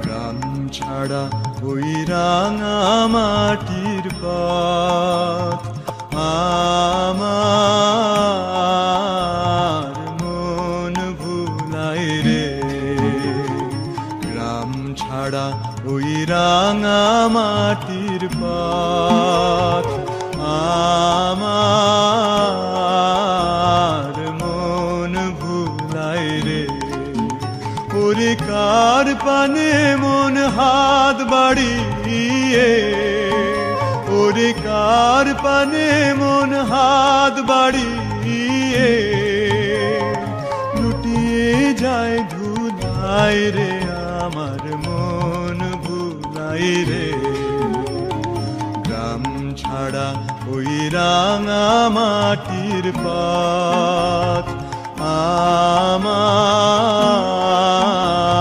গ্রাম ছাড়া ওই রাঙা মাটির পথ আমার মন ভুলায় রে। গ্রাম ছাড়া ওই রাঙা মাটির পথ আমার মন ভুলায় রে। ওরে কার পানে মন হাত বাড়িয়ে, ওরে কার পানে মন হাত বাড়িয়ে লুটিয়ে যায় ধুলায় রে। আমার মন ভুলায় রে। গ্রাম ছাড়া ওই রাঙা মাটির পথ আমার